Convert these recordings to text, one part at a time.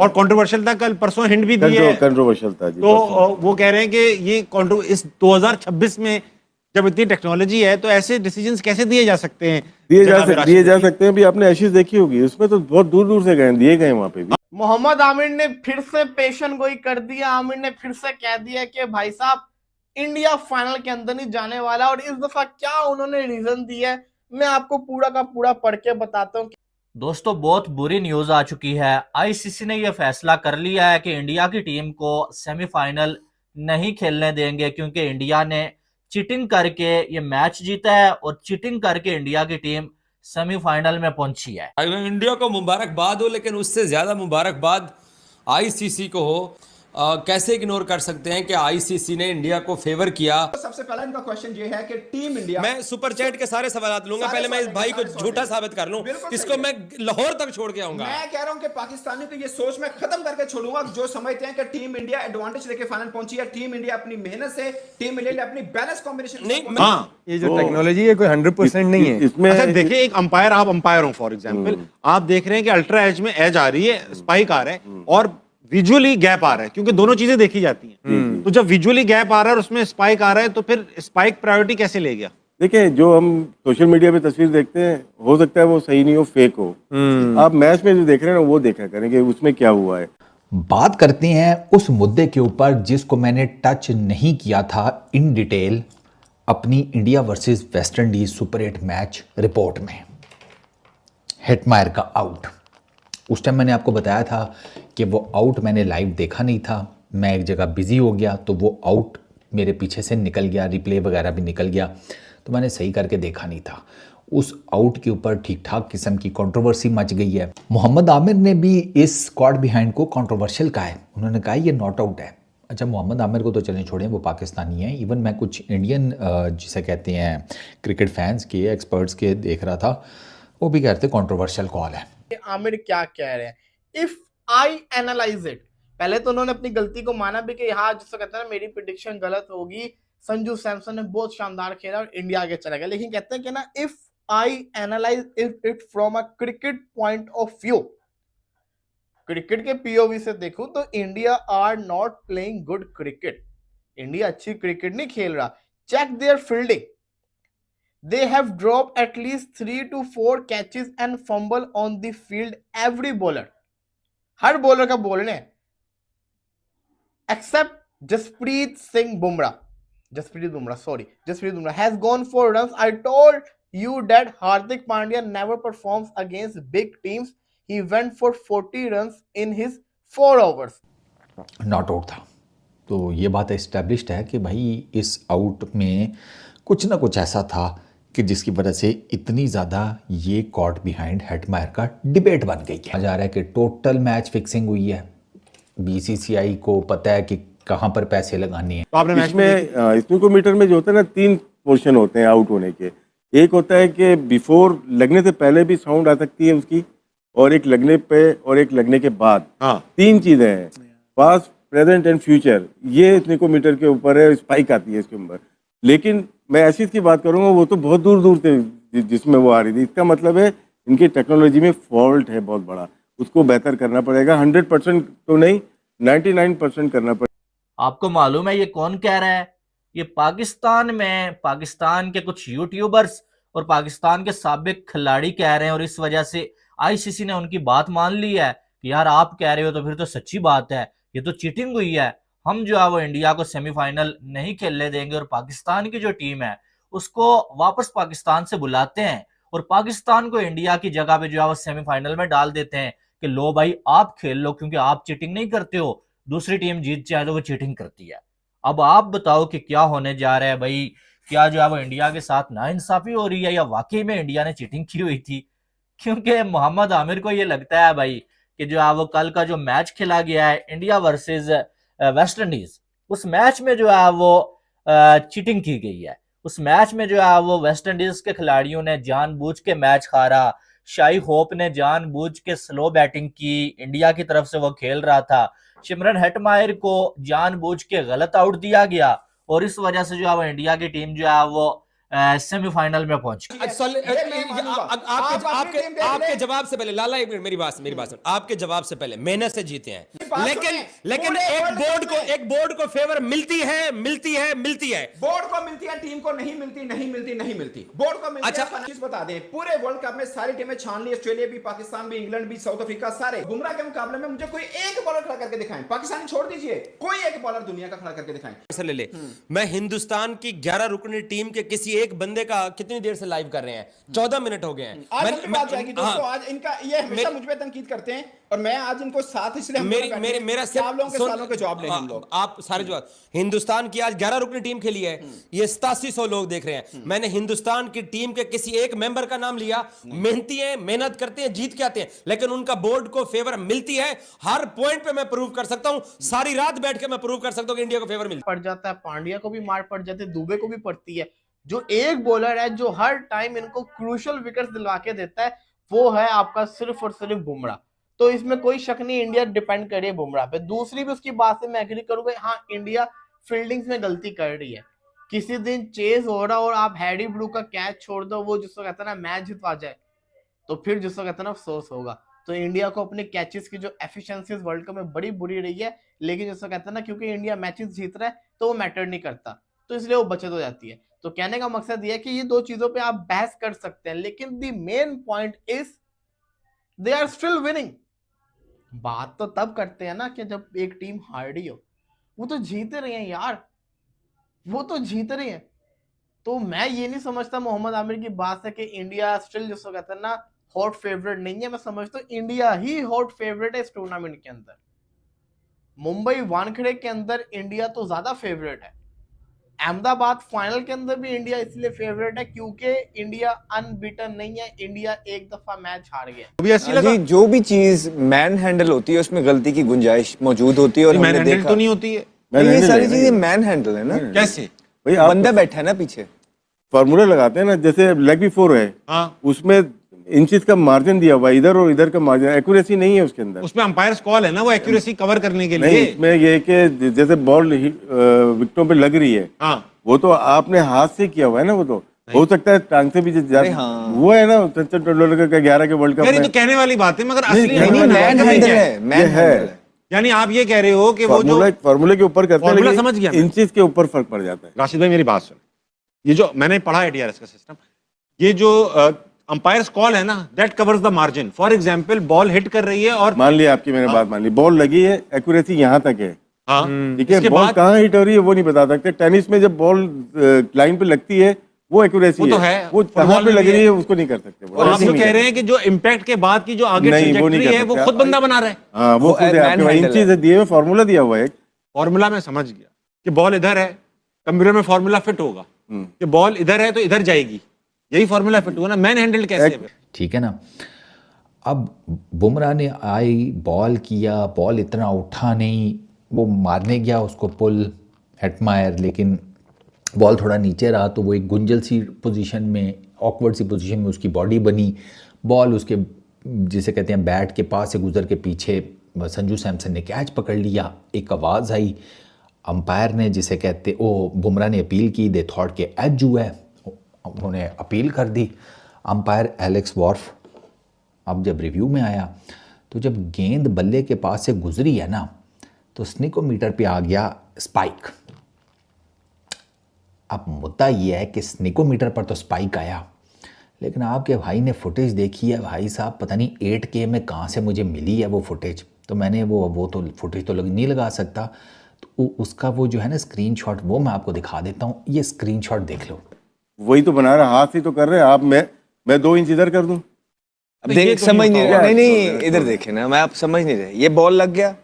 और कंट्रोवर्शियल था, कल परसों हिंट भी दी है, कंट्रोवर्शियल था जी। तो वो कह रहे हैं कि ये इस 2026 में जब इतनी टेक्नोलॉजी है तो ऐसे डिसीजंस कैसे दिए जा सकते हैं? दिए जा सकते हैं भी। आपने एशेज देखी होगी, उसमें तो बहुत दूर दूर से गए, दिए गए वहां पे भी। मोहम्मद आमिर ने फिर से पेशन गोई कर दिया। आमिर ने फिर से कह दिया कि भाई साहब इंडिया फाइनल के अंदर नहीं जाने वाला, और इस दफा क्या उन्होंने रीजन दिया है मैं आपको पूरा का पूरा पढ़ के बताता हूँ। दोस्तों, बहुत बुरी न्यूज आ चुकी है। आईसीसी ने यह फैसला कर लिया है कि इंडिया की टीम को सेमीफाइनल नहीं खेलने देंगे, क्योंकि इंडिया ने चीटिंग करके ये मैच जीता है और चीटिंग करके इंडिया की टीम सेमीफाइनल में पहुंची है। इंडिया को मुबारकबाद हो, लेकिन उससे ज्यादा मुबारकबाद आईसीसी को हो। कैसे इग्नोर कर सकते हैं कि आईसीसी ने इंडिया को फेवर किया। सबसे पहला इनका क्वेश्चन ये है कि टीम इंडिया, मैं सुपर चैट के सारे सवाल लूंगा, पहले मैं इस भाई को झूठा साबित कर लूं, इसको मैं लाहौर तक छोड़ के आऊंगा। मैं कह रहा हूं कि पाकिस्तानियों की ये सोच मैं खत्म करके छोड़ूंगा जो समझते हैं कि टीम इंडिया एडवांटेज लेके फाइनल पहुंची है। टीम इंडिया अपनी मेहनत से, टीम इंडिया ने अपनी बैलेंस कॉम्बिनेशन नहीं, हाँ, ये जो टेक्नोलॉजी है कोई 100% नहीं है इसमें। अच्छा देखिए, एक अंपायर, आप अंपायर हो फॉर एग्जांपल, आप देख रहे हैं कि अल्ट्रा एज में एज आ रही है, स्पाइक आ रहा है और विजुअली गैप आ रहा है, क्योंकि दोनों चीजें देखी जाती हैं। तो जब विजुअली गैप आ रहा है और उसमें स्पाइक आ रहा है, तो फिर स्पाइक प्रायोरिटी कैसे ले गया? देखिए, जो हम सोशल मीडिया पे तस्वीर देखते हैं, हो सकता है वो सही नहीं हो, फेक हो। आप मैच में जो देख रहे हैं ना, वो देखा करें कि उसमें क्या हुआ है। बात करते हैं उस मुद्दे के ऊपर जिसको मैंने टच नहीं किया था इन डिटेल अपनी India versus West Indies super 8 match report में। हेटमायर का आउट, उस टाइम मैंने आपको बताया था कि वो आउट मैंने लाइव देखा नहीं था, मैं एक जगह बिजी हो गया तो वो आउट मेरे पीछे से निकल गया, रिप्ले वगैरह भी निकल गया, तो मैंने सही करके देखा नहीं था। उस आउट के ऊपर ठीक ठाक किस्म की कंट्रोवर्सी मच गई है। मोहम्मद आमिर ने भी इस स्क्वाड बिहाइंड को कंट्रोवर्शियल कहा है। उन्होंने कहा ये नॉट आउट है। अच्छा, मोहम्मद आमिर को तो चलें छोड़ें, वो पाकिस्तानी हैं। इवन मैं कुछ इंडियन जिसे कहते हैं क्रिकेट फैंस के, एक्सपर्ट्स के देख रहा था, वो भी कहते कंट्रोवर्शियल कॉल है। आमिर क्या कह रहे हैं? इफ आई एनालाइज इट, पहले तो उन्होंने अपनी गलती को माना भी कि हाँ, जिसको कहते हैं ना, मेरी प्रेडिक्शन गलत होगी, संजू सैमसन ने बहुत शानदार खेला और इंडिया आगे चला गया। लेकिन कहते हैं कि ना, if I analyse it from a cricket point of view, cricket के पीओवी से देखूं तो India are not playing good cricket. India अच्छी क्रिकेट नहीं खेल रहा। Check their fielding, they have dropped at least 3 to 4 catches and fumble on the field every bowler, हर bowler का बोलने except Jasprit Bumrah has gone for runs. I told you that Hardik Pandya never performs against big teams. He went for 40 runs in his 4 overs. Not out था। तो ये बात established है कि भाई इस आउट में कुछ ना कुछ ऐसा था कि जिसकी वजह से इतनी ज़्यादा ये कॉट बिहाइंड हेटमायर का डिबेट बन गई है। जा रहा है कि टोटल मैच फिक्सिंग हुई है, बीसीसीआई को पता है कि कहाँ पर पैसे लगाने हैं। तो आपने मैच में स्नूकोमीटर में जो होता है ना, 3 पोर्शन होते हैं आउट होने के। एक होता है कि बिफोर, लगने से पहले भी साउंड आ सकती है उसकी, और एक लगने पे और एक लगने के बाद। 3 चीज़ें हैं, पास्ट, प्रेजेंट एंड फ्यूचर। ये स्नूकोमीटर के ऊपर है, स्पाइक आती है इसके ऊपर। लेकिन मैं ऐसी की बात करूंगा, वो तो बहुत दूर दूर से जिसमें वो आ रही थी। इसका मतलब है इनकी टेक्नोलॉजी में फॉल्ट है बहुत बड़ा, उसको बेहतर करना पड़ेगा। 100% तो नहीं, 99% करना पड़ेगा। आपको मालूम है ये कौन कह रहा है? ये पाकिस्तान में पाकिस्तान के कुछ यूट्यूबर्स और पाकिस्तान के साबिक खिलाड़ी कह रहे हैं, और इस वजह से आईसीसी ने उनकी बात मान ली है कि यार आप कह रहे हो तो फिर तो सच्ची बात है, ये तो चीटिंग हुई है, हम जो है वो इंडिया को सेमीफाइनल नहीं खेलने देंगे और पाकिस्तान की जो टीम है उसको वापस पाकिस्तान से बुलाते हैं और पाकिस्तान को इंडिया की जगह पे जो है वो सेमीफाइनल में डाल देते हैं कि लो भाई आप खेल लो, क्योंकि आप चीटिंग नहीं करते हो, दूसरी टीम जीत जाए तो वो चीटिंग करती है। अब आप बताओ कि क्या होने जा रहा है भाई? क्या जो है वो इंडिया के साथ नाइंसाफी हो रही है या वाकई में इंडिया ने चीटिंग की हुई थी? क्योंकि मोहम्मद आमिर को ये लगता है भाई कि जो है वो कल का जो मैच खेला गया है इंडिया वर्सेस वेस्ट इंडीज, उस मैच में जो है वो चीटिंग की गई है। उस मैच में जो है वो वेस्ट इंडीज के खिलाड़ियों ने जानबूझ के मैच हारा। शाही होप ने जानबूझ के स्लो बैटिंग की, इंडिया की तरफ से वो खेल रहा था। शिमरन हेटमायर को जानबूझ के गलत आउट दिया गया और इस वजह से जो है वो इंडिया की टीम जो है वो सेमीफाइनल में पहुंच गए। आपके जवाब से पहले लाला, एक मिनट मेरी बात सुन। आपके जवाब से पहले मेहनत से जीते हैं, लेकिन एक बोर्ड को फेवर मिलती है। बोर्ड को मिलती है, टीम को नहीं मिलती। बोर्ड को मिलती अच्छा, है। चीज बता दें, पूरे वर्ल्ड कप में सारी टीमें छान ली, ऑस्ट्रेलिया भी, पाकिस्तान भी, इंग्लैंड भी, साउथ अफ्रीका, सारे। बुमराह के मुकाबले में मुझे कोई एक बॉलर खड़ा करके दिखाएं, पाकिस्तानी छोड़ दीजिए, कोई एक बॉलर दुनिया का खड़ा करके दिखाएं। ले मैं हिंदुस्तान की 11 रुकनी टीम के किसी एक बंदे का कितनी देर से लाइव कर रहे हैं? 14 मिनट हो गए हैं। आज अपनी बात जाएगी दोस्तों, आज इनका ये हमेशा मुझ पे तंकीद करते हैं और मैं आज इनको साथ इसलिए मेरा आप लोगों के सवालों के जवाब लेंगे हम लोग। आप सारे जवाब। हिंदुस्तान की आज 11 रुकनी टीम खेली है, ये 8700 लोग देख रहे हैं। मैंने हिंदुस्तान की टीम के किसी एक मेंबर का नाम लिया। मेहनती हैं, मेहनत करते हैं, जीत के आते हैं, लेकिन उनका बोर्ड को फेवर मिलती है। हर पॉइंट पे मैं प्रूव कर सकता हूं, सारी रात बैठ के मैं प्रूव कर सकता हूं कि इंडिया को फेवर मिलता पड़ जाता है, पांड्या को भी मार पड़ जाती है, दुबे को भी पड़ती है। जो एक बॉलर है जो हर टाइम इनको क्रूशियल विकेट्स दिलवा के देता है, वो है आपका सिर्फ और सिर्फ बुमराह। तो इसमें कोई शक नहीं, इंडिया डिपेंड कर रही है बुमराह पे। दूसरी भी उसकी बात से मैं एग्री करूंगा, हाँ इंडिया फील्डिंग्स में गलती कर रही है। किसी दिन चेज हो रहा और आप हैरी ब्रू का कैच छोड़ दो, वो जिसको कहता है ना मैच जितवा जाए, तो फिर जिसको कहता है ना अफसोस होगा। तो इंडिया को अपने कैचेस की जो एफिशिएंसी वर्ल्ड कप में बड़ी बुरी रही है, लेकिन जिसको कहता है ना क्योंकि इंडिया मैचेस जीत रहा है तो वो मैटर नहीं करता, तो इसलिए वो बचत हो जाती है। तो कहने का मकसद ये है कि ये दो चीजों पे आप बहस कर सकते हैं, लेकिन the main point is they are still winning. बात तो तब करते हैं ना कि जब एक टीम हार रही हो, वो तो जीत रही है यार, वो तो जीत रही है। तो मैं ये नहीं समझता मोहम्मद आमिर की बात है कि इंडिया स्टिल जिसको कहते हैं ना हॉट फेवरेट नहीं है। मैं समझता हूँ इंडिया ही हॉट फेवरेट है इस टूर्नामेंट के अंदर। मुंबई वानखेड़े के अंदर इंडिया तो ज्यादा फेवरेट है। अहमदाबाद फाइनल के अंदर भी इंडिया इसलिए फेवरेट है क्योंकि इंडिया अनबीटन नहीं है, इंडिया एक दफा मैच हार गया। जी, जो भी चीज मैन हैंडल होती है उसमें गलती की गुंजाइश मौजूद होती है, और हमने देखा तो नहीं होती है। ये सारी चीजें मैन हैंडल है ना। कैसे भाई आप बंदा बैठा है ना पीछे, फॉर्मूला लगाते हैं ना, जैसे लेग बी 4 है, उसमें इंचेस का मार्जिन दिया हुआ, इधर और इधर का मार्जिन, एक्यूरेसी नहीं है उसके अंदर। उसमें अंपायर्स कॉल है ना, वो एक्यूरेसी कवर करने के लिए। नहीं, इसमें ये कि जैसे बॉल विकेटों पे लग रही है, वो तो आपने हाथ से किया हुआ है ना, वो तो हो सकता है टांग से भी वो है ना सचिन तेंदुलकर का 11 के वर्ल्ड कप में। तो कहने वाली बात है, मगर असली मैन हैंडल है। यानी आप ये कह रहे हो कि वो जो फॉर्मूले के ऊपर करते हैं, समझ गया, इंचेस के ऊपर फर्क पड़ जाता है। राशिद भाई मेरी बात सुन, ये जो मैंने पढ़ा है DRS का सिस्टम, ये जो अंपायर्स कॉल है ना, that covers the margin. For example ball hit कर रही है और मान लिया आपकी मैंने बात मान ली, बॉल लगी है, एक्यूरेसी यहाँ तक है, ठीक है, बॉल कहाँ हिट हो रही है वो नहीं बता सकते। टेनिस में जब बॉल लाइन पे लगती है वो एक्यूरेसी है, वो कहाँ पे लग रही है उसको नहीं कर सकते। और आप जो कह रहे हैं कि जो इम्पैक्ट के बाद की जो आगे ट्रैजेक्टरी है वो खुद बंदा बना रहा है। हाँ, वो खुद है, आपके इंचेस दिए हुए, फॉर्मूला दिया हुआ है। फॉर्मूला में समझ गया कि बॉल इधर है, कंप्यूटर में फॉर्मूला फिट होगा कि बॉल इधर है तो इधर जाएगी, यही फॉर्मूला फिट हुआ ना। मैन हैंडल कैसे है? ठीक है ना। अब बुमराह ने आई बॉल किया, बॉल इतना उठा नहीं, वो मारने गया उसको पुल हेटमायर, लेकिन बॉल थोड़ा नीचे रहा तो वो एक गुंजल सी पोजीशन में, ऑकवर्ड सी पोजीशन में उसकी बॉडी बनी। बॉल उसके जिसे कहते हैं बैट के पास से गुजर के पीछे संजू सैमसन ने कैच पकड़ लिया। एक आवाज़ आई, अंपायर ने जिसे कहते बुमराह ने अपील की, दे थॉट के एज हुआ है, उन्होंने अपील कर दी। अंपायर एलेक्स वॉर्फ अब जब रिव्यू में आया तो जब गेंद बल्ले के पास से गुजरी है ना, तो स्निकोमीटर पे आ गया स्पाइक। अब मुद्दा ये है कि स्निकोमीटर पर तो स्पाइक आया, लेकिन आपके भाई ने फुटेज देखी है भाई साहब, पता नहीं 8K में कहाँ से मुझे मिली है वो फुटेज, तो मैंने वो तो फुटेज तो नहीं लगा सकता, तो उसका वो जो है ना स्क्रीनशॉट, वो मैं आपको दिखा देता हूँ। ये स्क्रीनशॉट देख लो, वही तो बना रहा, हाथ ही तो कर रहे हैं आप। मैं 2 इंच इधर कर दूं, देख समझ नहीं रहे। नहीं इधर देखे ना, मैं आप समझ नहीं रहे। ये बॉल लग गया,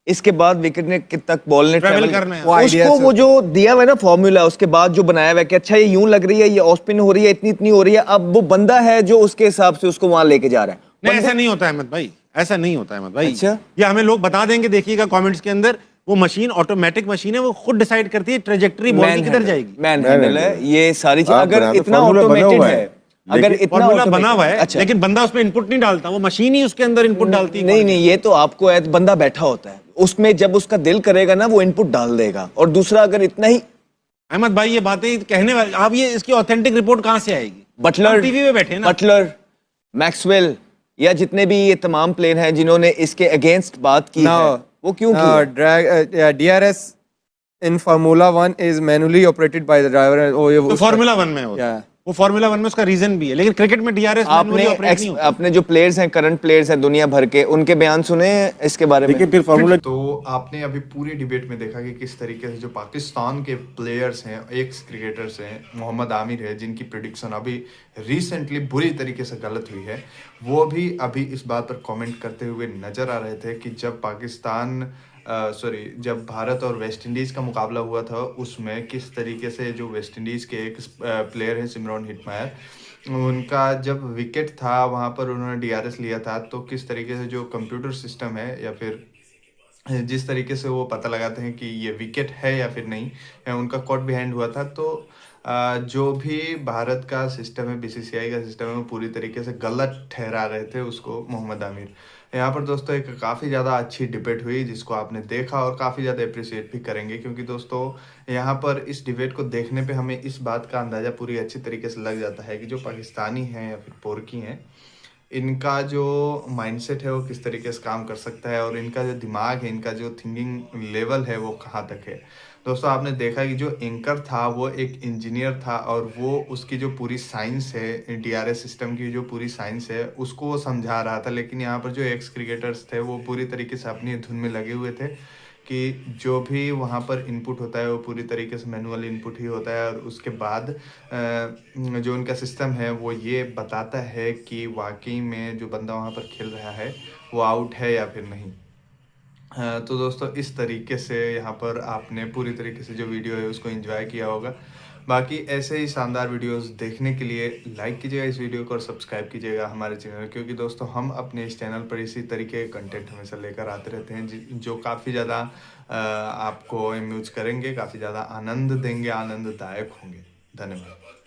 इसके बाद विकेट ने कितना तक बॉल ने ट्रैवल करना है, उसको वो जो दिया हुआ है ना फॉर्मूला, उसके बाद जो बनाया हुआ है कि अच्छा ये यूं लग रही है, ये ऑफ स्पिन हो रही है, इतनी हो रही है, अब वो बंदा है जो उसके हिसाब से उसको वहां लेके जा रहा है। नहीं, ऐसा नहीं होता अहमद भाई, ऐसा नहीं होता अहमद भाई। अच्छा, ये हमें लोग बता देंगे, देखिएगा कमेंट्स के अंदर, वो मशीन ऑटोमेटिक मशीन है, वो खुद डिसाइड करती है ट्रैजेक्टरी बॉल की किधर जाएगी। मैन हैंडल है ये सारी चीज। अगर इतना ऑटोमेटेड है, अगर इतना फॉर्मूला बना हुआ है, अच्छा, लेकिन बंदा उसमें इनपुट नहीं डालता, वो मशीन ही उसके अंदर इनपुट डालती है। नहीं, ये तो आपको है, बंदा बैठा होता है उसमें, जब उसका दिल करेगा ना वो इनपुट डाल देगा। और दूसरा, अगर इतना ही अहमद भाई ये बातें कहने वाले, आप ये इसकी ऑथेंटिक रिपोर्ट कहाँ से आएगी? बटलर टीवी पे बैठे ना, बटलर, मैक्सवेल या जितने भी ये तमाम प्लेयर हैं जिन्होंने इसके अगेंस्ट बात की है, वो क्यों की? DRS in Formula 1 is manually operated by the driver. तो फार्मूला 1 में होता है, वो फार्मूला 1 में उसका रीजन भी है, लेकिन क्रिकेट में DRS मैनुअली ऑपरेट नहीं होता। आपने जो प्लेयर्स हैं, करंट प्लेयर्स हैं दुनिया भर के, उनके बयान सुने इसके बारे में? देखिए फिर फार्मूला तो आपने अभी पूरी डिबेट में देखा कि किस तरीके से जो पाकिस्तान के प्लेयर्स हैं, एक्स क्रिकेटर्स हैं, मोहम्मद आमिर है जिनकी प्रिडिक्शन अभी रिसेंटली बुरी तरीके से गलत हुई है, वो भी अभी इस बात पर कमेंट करते हुए नजर आ रहे थे कि जब भारत और वेस्ट इंडीज़ का मुकाबला हुआ था उसमें किस तरीके से जो वेस्ट इंडीज़ के एक प्लेयर हैं सिमरन हिटमायर, उनका जब विकेट था वहाँ पर उन्होंने DRS लिया था, तो किस तरीके से जो कंप्यूटर सिस्टम है या फिर जिस तरीके से वो पता लगाते हैं कि ये विकेट है या फिर नहीं, उनका कॉट बिहाइंड हुआ था। तो जो भी भारत का सिस्टम है, BCCI का सिस्टम है, वो पूरी तरीके से गलत ठहरा रहे थे उसको मोहम्मद आमिर। यहाँ पर दोस्तों एक काफ़ी ज़्यादा अच्छी डिबेट हुई जिसको आपने देखा और काफ़ी ज़्यादा अप्रिशिएट भी करेंगे, क्योंकि दोस्तों यहाँ पर इस डिबेट को देखने पे हमें इस बात का अंदाज़ा पूरी अच्छी तरीके से लग जाता है कि जो पाकिस्तानी हैं या फिर पोरकी हैं, इनका जो माइंडसेट है वो किस तरीके से काम कर सकता है और इनका जो दिमाग है, इनका जो थिंकिंग लेवल है वो कहाँ तक है। दोस्तों आपने देखा कि जो एंकर था वो एक इंजीनियर था और वो उसकी जो पूरी साइंस है, DRS सिस्टम की जो पूरी साइंस है उसको वो समझा रहा था, लेकिन यहाँ पर जो एक्स क्रिकेटर्स थे वो पूरी तरीके से अपनी धुन में लगे हुए थे कि जो भी वहाँ पर इनपुट होता है वो पूरी तरीके से मैनुअल इनपुट ही होता है और उसके बाद जो उनका सिस्टम है वो ये बताता है कि वाकई में जो बंदा वहाँ पर खेल रहा है वो आउट है या फिर नहीं। तो दोस्तों इस तरीके से यहाँ पर आपने पूरी तरीके से जो वीडियो है उसको एंजॉय किया होगा। बाकी ऐसे ही शानदार वीडियोस देखने के लिए लाइक कीजिएगा इस वीडियो को और सब्सक्राइब कीजिएगा हमारे चैनल, क्योंकि दोस्तों हम अपने इस चैनल पर इसी तरीके के कंटेंट हमेशा लेकर आते रहते हैं जो काफ़ी ज़्यादा आपको अम्यूज करेंगे, काफ़ी ज़्यादा आनंद देंगे, आनंददायक होंगे। धन्यवाद।